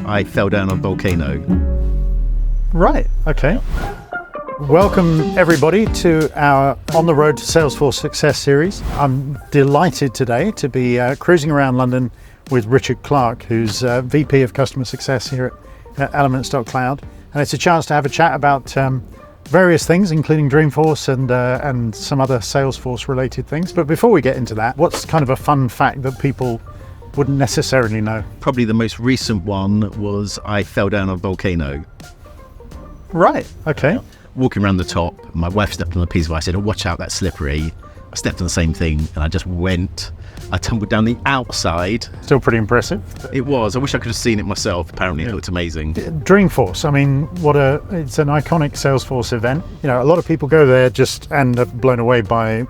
I fell down a volcano. Right, okay. Welcome everybody to our On the Road to Salesforce Success series. I'm delighted today to be cruising around London with Richard Clark, who's VP of Customer Success here at Elements.cloud. And it's a chance to have a chat about various things, including Dreamforce and some other Salesforce related things. But before we get into that, what's kind of a fun fact that people wouldn't necessarily know? Probably the most recent one was I fell down a volcano. Right, okay. Walking around the top, my wife stepped on a piece of ice. I said, "Oh, watch out, that's slippery." I stepped on the same thing and I just went. I tumbled down the outside. Still pretty impressive. It was. I wish I could have seen it myself. Apparently it looked amazing. Dreamforce, I mean, it's an iconic Salesforce event. You know, a lot of people go there just and are blown away by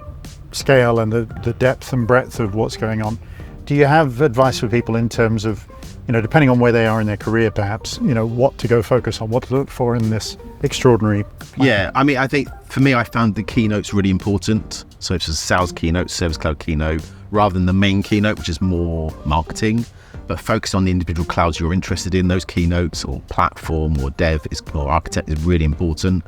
scale and the depth and breadth of what's going on. Do you have advice for people in terms of, you know, depending on where they are in their career, perhaps, you know, what to go focus on, what to look for in this extraordinary plan? Yeah, I mean, I think for me, I found the keynotes really important. So it's a sales keynote, Service Cloud keynote, rather than the main keynote, which is more marketing, but focus on the individual clouds you're interested in. Those keynotes or platform or dev or architect is really important.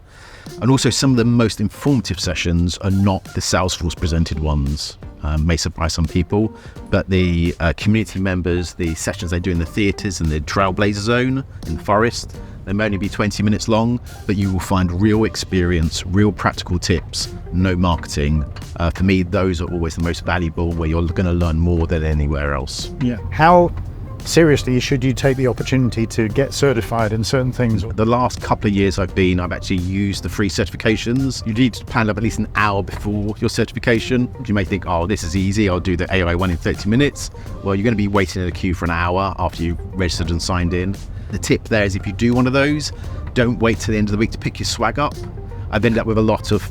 And also some of the most informative sessions are not the Salesforce presented ones. May surprise some people, but the community members, the sessions they do in the theatres and the Trailblazer Zone in the forest, they may only be 20 minutes long, but you will find real experience, real practical tips, no marketing. For me, those are always the most valuable, where you're going to learn more than anywhere else. Yeah. How seriously should you take the opportunity to get certified in certain things? The last couple of years I've actually used the free certifications. You need to plan up at least an hour before your certification. You may think, oh, this is easy, I'll do the AI one in 30 minutes. Well, you're going to be waiting in a queue for an hour after you've registered and signed in. The tip there is if you do one of those, don't wait till the end of the week to pick your swag up. I've ended up with a lot of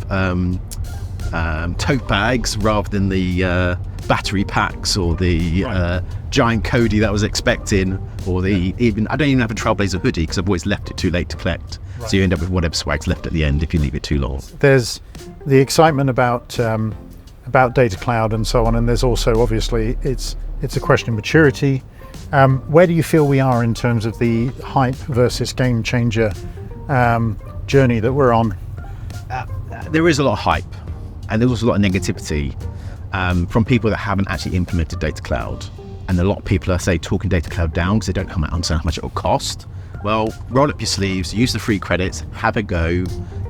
tote bags rather than the battery packs or the giant Cody that I was expecting, or I don't even have a Trailblazer hoodie because I've always left it too late to collect. Right. So you end up with whatever swag's left at the end if you leave it too long. There's the excitement about data cloud and so on, and there's also obviously it's a question of maturity. Where do you feel we are in terms of the hype versus game changer journey that we're on? There is a lot of hype, and there's also a lot of negativity from people that haven't actually implemented data cloud. And a lot of people are, say, talking data cloud down because they don't understand how much it will cost. Well, roll up your sleeves, use the free credits, have a go,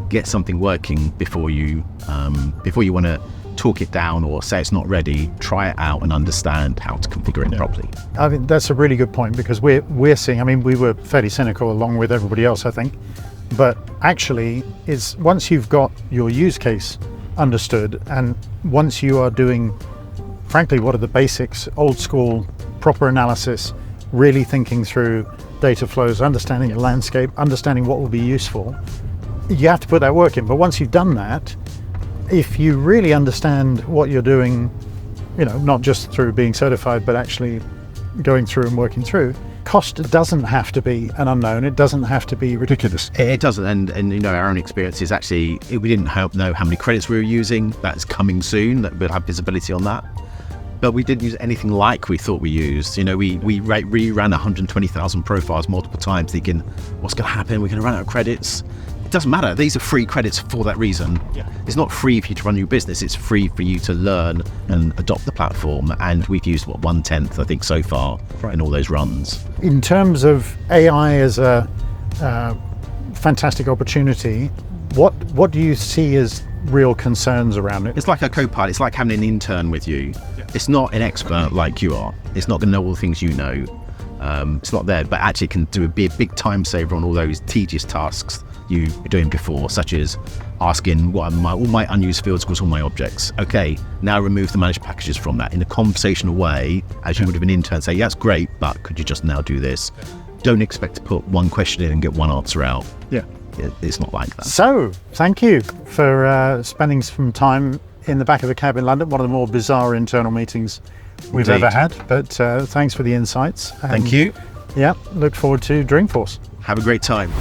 get something working before you want to talk it down or say it's not ready. Try it out and understand how to configure it properly. I think that's a really good point, because we're seeing, I mean, we were fairly cynical along with everybody else, I think, but actually is once you've got your use case understood, and once you are doing, frankly, what are the basics, old school, proper analysis, really thinking through data flows, understanding the landscape, understanding what will be useful, you have to put that work in. But once you've done that, if you really understand what you're doing, you know, not just through being certified, but actually going through and working through, cost doesn't have to be an unknown. It doesn't have to be ridiculous. It doesn't, and you know, our own experience is actually, we didn't know how many credits we were using. That's coming soon, that we'll have visibility on that. But we didn't use anything like we thought we used. You know, we ran 120,000 profiles multiple times thinking, what's going to happen? We're going to run out of credits. It doesn't matter. These are free credits for that reason. Yeah. It's not free for you to run your business. It's free for you to learn and adopt the platform. And we've used, 1/10, I think, so far in all those runs. In terms of AI as a fantastic opportunity, what do you see as real concerns around it? It's like a co-pilot. It's like having an intern with you. Yeah. It's not an expert like you are. It's not going to know all the things you know. It's not there, but actually can be a big time saver on all those tedious tasks you were doing before, such as asking what are all my unused fields equals all my objects. Okay, now remove the managed packages from that in a conversational way, as you would have an intern say, yeah, that's great, but could you just now do this? Don't expect to put one question in and get one answer out. Yeah. It's not like that. So, thank you for spending some time in the back of a cab in London, one of the more bizarre internal meetings we've ever had, but thanks for the insights. Thank you. Yeah, look forward to Dreamforce. Have a great time.